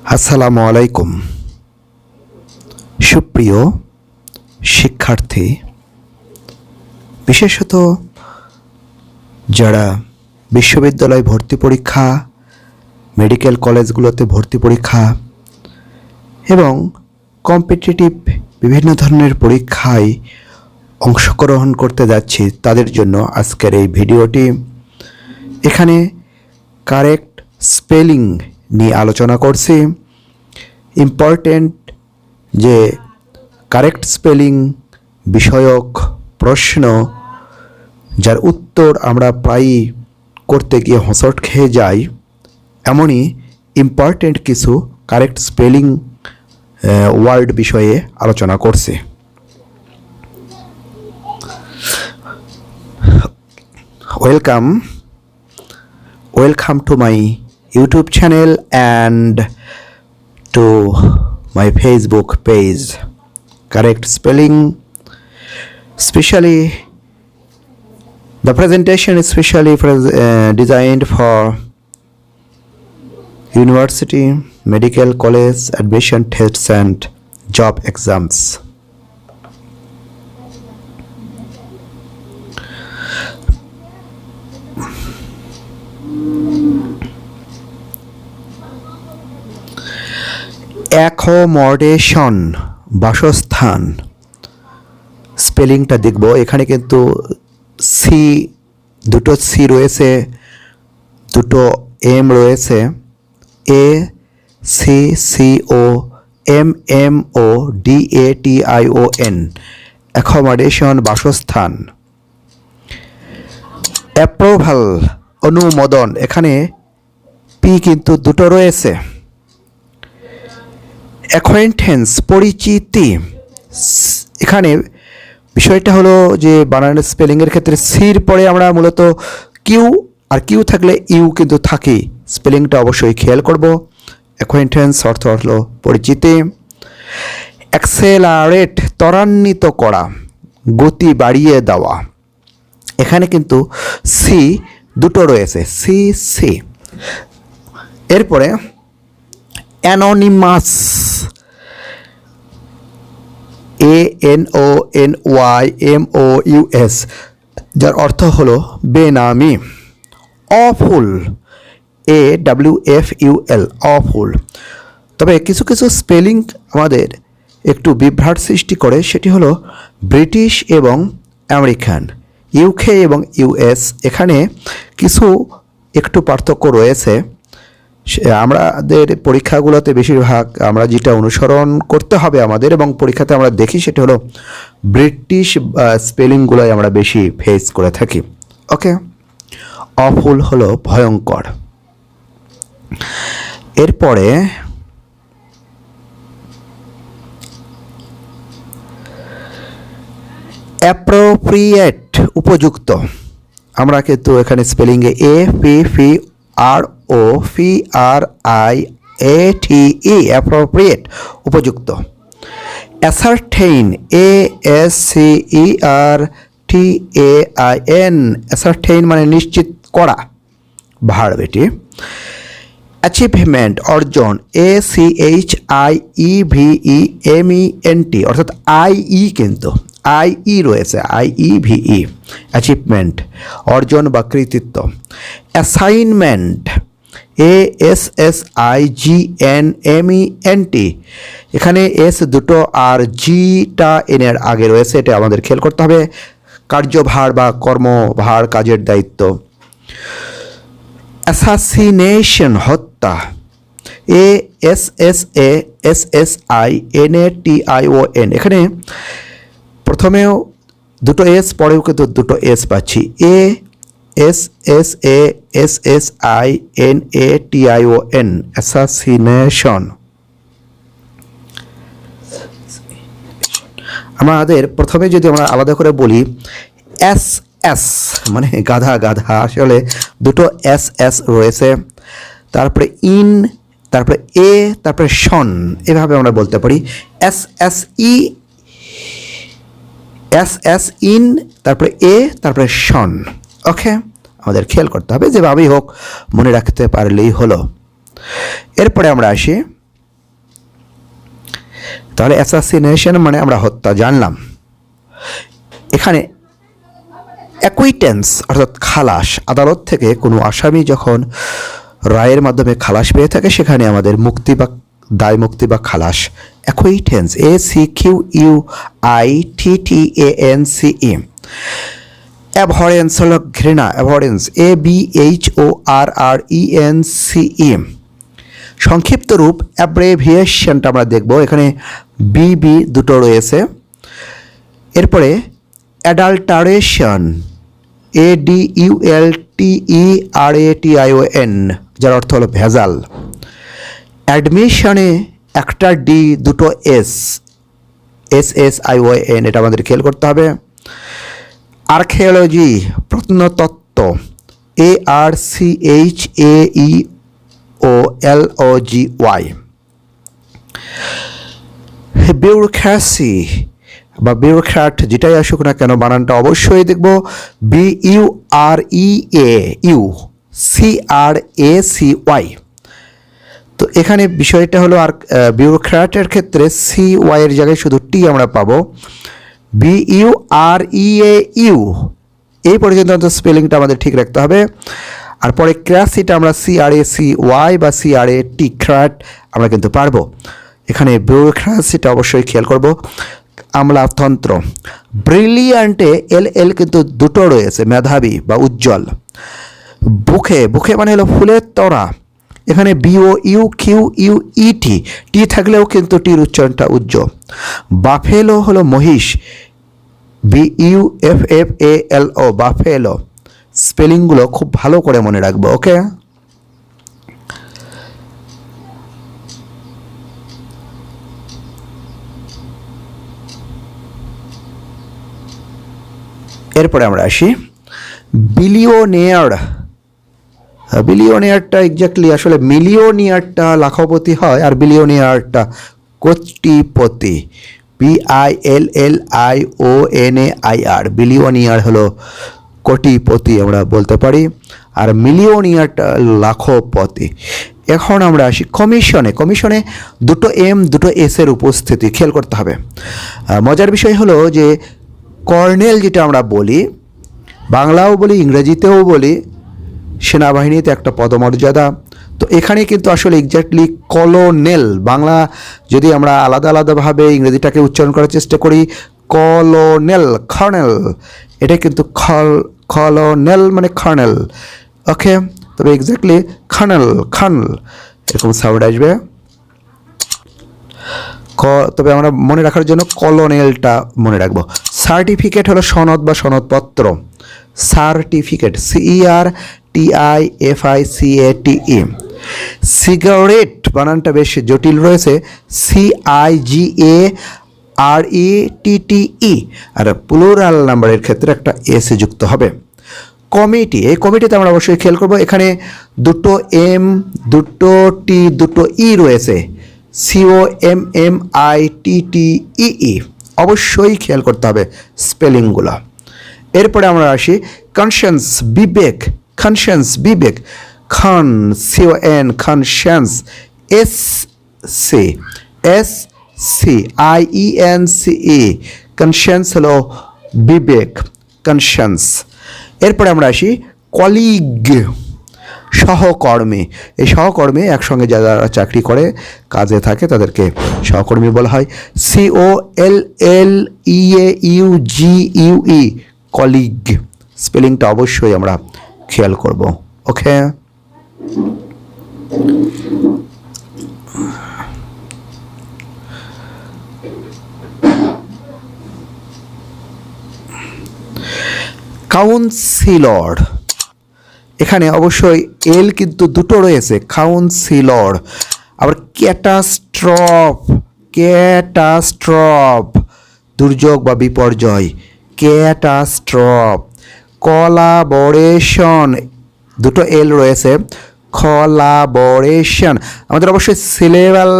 আসসালামু আলাইকুম সুপ্রিয় শিক্ষার্থী, বিশেষত যারা বিশ্ববিদ্যালয় ভর্তি পরীক্ষা, মেডিকেল কলেজগুলোতে ভর্তি পরীক্ষা এবং কম্পিটিটিভ বিভিন্ন ধরনের পরীক্ষায় অংশগ্রহণ করতে যাচ্ছি তাদের জন্য আজকের এই ভিডিওটি। এখানে কারেক্ট স্পেলিং নিয়ে আলোচনা করছি। ইম্পর্টেন্ট যে কারেক্ট স্পেলিং বিষয়ক প্রশ্ন যার উত্তর আমরা প্রায়ই করতে গিয়ে হোঁচট খেয়ে যাই, এমনই ইম্পর্টেন্ট কিছু কারেক্ট স্পেলিং ওয়ার্ড বিষয়ে আলোচনা করছি। Welcome to my YouTube channel and to my Facebook page. Correct spelling, especially the presentation is specially designed for university, medical college admission tests and job exams. Accommodation বাসস্থান স্পেলিংটা দেখব। এখানে কিন্তু দুটো C রয়েছে, দুটো এম রয়েছে, ACCOMMODATION অ্যাকোমোডেশন বাসস্থান। Approval অনুমোদন, এখানে পি কিন্তু দুটো রয়েছে। অ্যাকোয়েন্টেন্স পরিচিতি, এখানে বিষয়টা হলো যে বানানের স্পেলিংয়ের ক্ষেত্রে সির পরে আমরা মূলত কিউ, আর কিউ থাকলে ইউ কিন্তু থাকি, স্পেলিংটা অবশ্যই খেয়াল করব। অ্যাকোয়েন্টেন্স অর্থ হলো পরিচিতি। অ্যাক্সেলারেট ত্বরান্বিত করা, গতি বাড়িয়ে দেওয়া, এখানে কিন্তু সি দুটো রয়েছে, সি। এরপরে অ্যানোনিমাস, ANONYMOUS, যার অর্থ হলো বেনামি। Awful, AWFUL, awful. তবে কিছু কিছু স্পেলিং আমাদের একটু বিভ্রাট সৃষ্টি করে, সেটি হলো ব্রিটিশ এবং আমেরিকান, UK এবং US, এখানে কিছু একটু পার্থক্য রয়েছে। আমাদের পরীক্ষাগুলোতে বেশিরভাগ আমরা যেটা অনুসরণ করতে হবে আমাদের এবং পরীক্ষাতে আমরা দেখি সেটা হলো ব্রিটিশ স্পেলিংগুলোই আমরা বেশি ফেস করে থাকি। ওকে, অফুল হলো ভয়ঙ্কর। এরপরে অ্যাপ্রোপ্রিয়েট উপযুক্ত, আমরা কিন্তু এখানে স্পেলিংয়ে APPROPRIATE অ্যাপ্রোপ্রিয়েট উপযুক্ত। অ্যাসারটেইন, ASCERTAIN অ্যাসারটেইন মানে নিশ্চিত করা, ভার্ব এটি। অ্যাচিভমেন্ট অর্জন, ACHIEVEMENT অর্থাৎ IE কিন্তু IE রয়েছে, IEVE অ্যাচিভমেন্ট অর্জন বা কৃতিত্ব। অ্যাসাইনমেন্ট, ASSIGNMENT, এখানে এস দুটো আর জিটা এনের আগে রয়েছে, এটা আমাদের খেয়াল করতে হবে। কার্যভার বা কর্মভার, কাজের দায়িত্ব। অ্যাসাসিনেশন হত্যা, ASSASSINATION, এখানে প্রথমেও দুটো এস, পরেও কিন্তু দুটো এস পাচ্ছি, ASSASSINATION অ্যাসাসিনেশন। আমাদের প্রথমে যদি আমরা আলাদা করে বলি, SS মানে গাধা, আসলে দুটো SS রয়েছে, তারপরে ইন, তারপরে এ, তারপরে শন, এভাবে আমরা বলতে পারি। SS ইন, তারপরে এ, তারপরে শন। ওকে, আমাদের খেয়াল করতে হবে, যেভাবেই হোক মনে রাখতে পারলেই হলো। এরপরে আমরা আসি তাহলে অ্যাসাসিনেশন মানে আমরা হত্যা জানলাম। এখানে অ্যাকুইটেন্স অর্থাৎ খালাস, আদালত থেকে কোনো আসামি যখন রায়ের মাধ্যমে খালাস পেয়ে থাকে সেখানে আমাদের মুক্তি বা দায় মুক্তি বা খালাস। Acquittance, ACQUITTANCE। অ্যাবহরেন্স হলো ঘৃণা, অ্যাবহরেন্স, ABHORRENCE। সংক্ষিপ্ত রূপ অ্যাব্রেভিয়েশনটা আমরা দেখব, এখানে BB দুটো রয়েছে। এরপরে অ্যাডাল্টারেশন, ADULTERATION, যার অর্থ হলো ভেজাল। অ্যাডমিশনে একটা ডি দুটো এস, SSION, এটা আমাদের খেয়াল করতে হবে। আর্কিওলজি, প্রত্নতত্ত্ব, ARCHAEOLOGY। বিউরোক্রেসি বা বিউরোক্র্যাট, যেটাই আসুক না কেন বানানটা অবশ্যই দেখব BUREAUCRACY। তো এখানে বিষয়টা হলো আর বিউরোক্র্যাটের ক্ষেত্রে CY এর জায়গায় শুধু টি আমরা পাবো। BUREAU, এই পর্যন্ত স্পেলিংটা আমাদের ঠিক রাখতে হবে। আর পরে ক্র্যাসিটা আমরা CRACY বা CRAT, ক্র্যাট আমরা কিন্তু পারবো। এখানে বিউরোক্রেসিটা অবশ্যই খেয়াল করব। আমলাতন্ত্র, ব্রিলিয়ান্টে LL কিন্তু দুটো রয়েছে, মেধাবী বা উজ্জ্বল। বুকে মানে হলো ফুলের তোড়া, এখানে BOUQUET, টি থাকলেও কিন্তু টির উচ্চারণটা উজ্জ্বল। বাফেলো হলো মহিষ, BUFFALO, বাফেলো। স্পেলিংগুলো খুব ভালো করে মনে রাখবো, ওকে। এরপরে আমরা আসি বিলিয়নিয়ার। বিলিয়নিয়ারটা এক্স্যাক্টলি আসলে মিলিয়নিয়ারটা লাখপতি হয় আর বিলিয়নিয়ারটা কোটিপতি, BILLIONAIR। বিলিয়নিয়ার হলো কোটিপতি আমরা বলতে পারি, আর মিলিয়নিয়ারটা লাখপতি। এখন আমরা আসি কমিশনে। কমিশনে দুটো M দুটো S এর উপস্থিতি খেয়াল করতে হবে। মজার বিষয় হলো যে কর্নেল যেটা আমরা বলি, বাংলাও বলি ইংরেজিতেও বলি, সেনাবাহিনীতে একটা পদমর্যাদা। তো এখানে কিন্তু আসলে এক্স্যাক্টলি কলোনেল, বাংলা যদি আমরা আলাদা আলাদাভাবে ইংরেজিটাকে উচ্চারণ করার চেষ্টা করি, কলোনেল, কর্নেল, এটা কিন্তু কলোনেল মানে কর্নেল, ওকে। তবে এক্স্যাক্টলি কর্নেল, এরকম সাউন্ড আসবে। তবে আমরা মনে রাখার জন্য কলোনেলটা মনে রাখবো। সার্টিফিকেট হলো সনদ বা সনদপত্র, সার্টিফিকেট, CERTIFICATE। সিগারেট বানানটা বেশ জটিল রয়েছে, CIGARETTE, আর প্লুরাল নাম্বারের ক্ষেত্রে একটা S যুক্ত হবে। কমিটি, এই কমিটিতে আমরা অবশ্যই খেয়াল করব, এখানে দুটো M দুটো T দুটো E রয়েছে, COMMITTEE, অবশ্যই খেয়াল করতে হবে স্পেলিংগুলো। এরপরে আমরা আসি কনসিয়েন্স, বিবেক, কনসিয়েন্স, বিবেক, খান, CON, কনসিয়েন্স, SCIENCE, কনসিয়েন্স হলো বিবেক, কনসিয়েন্স। এরপরে আমরা আসি কলিগ, সহকর্মী। এই সহকর্মী একসঙ্গে যারা চাকরি করে কাজে থাকে তাদেরকে সহকর্মী বলা হয়, COLLEAUGUE, কলিগ। স্পেলিংটা অবশ্যই আমরা খেয়াল করব, ওকে। কাউন্সিলর, এখানে অবশ্যই L কিন্তু দুটো রয়েছে, কাউন্সিলর। আবার ক্যাটাস্ট্রফ, দুর্যোগ বা বিপর্যয়, ক্যাটাস্ট্রফ। কোলাবোরেশন, দুটো L রয়েছে, কোলাবোরেশন। আমাদের অবশ্যই সিলেবাল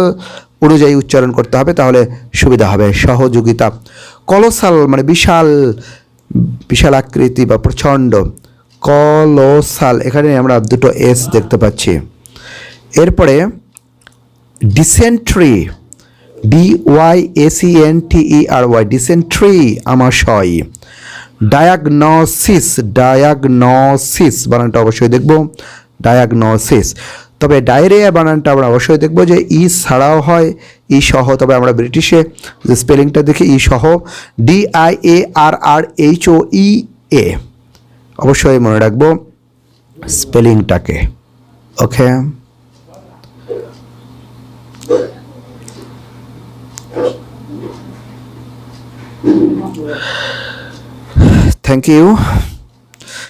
অনুযায়ী উচ্চারণ করতে হবে, তাহলে সুবিধা হবে, সহযোগিতা। কলোসাল মানে বিশাল, বিশাল আকৃতি বা প্রচণ্ড, কলোসাল, এখানে আমরা দুটো S দেখতে পাচ্ছি। এরপরে ডিসেন্ট্রি, DYACNTERY, ডিসেন্ট্রি আমাশয়। ডায়াগনসিস, ডায়াগনসিস বানানটা অবশ্যই দেখব, ডায়াগনসিস। তবে ডায়রিয়া বানানটা আমরা অবশ্যই দেখব যে ই ছাড়াও হয়, ই সহ। তবে আমরা ব্রিটিশে যে স্পেলিংটা দেখি ই সহ, DIARRHOEA, অবশ্যই মনে রাখবো স্পেলিংটাকে। ওকে, থ্যাংক ইউ।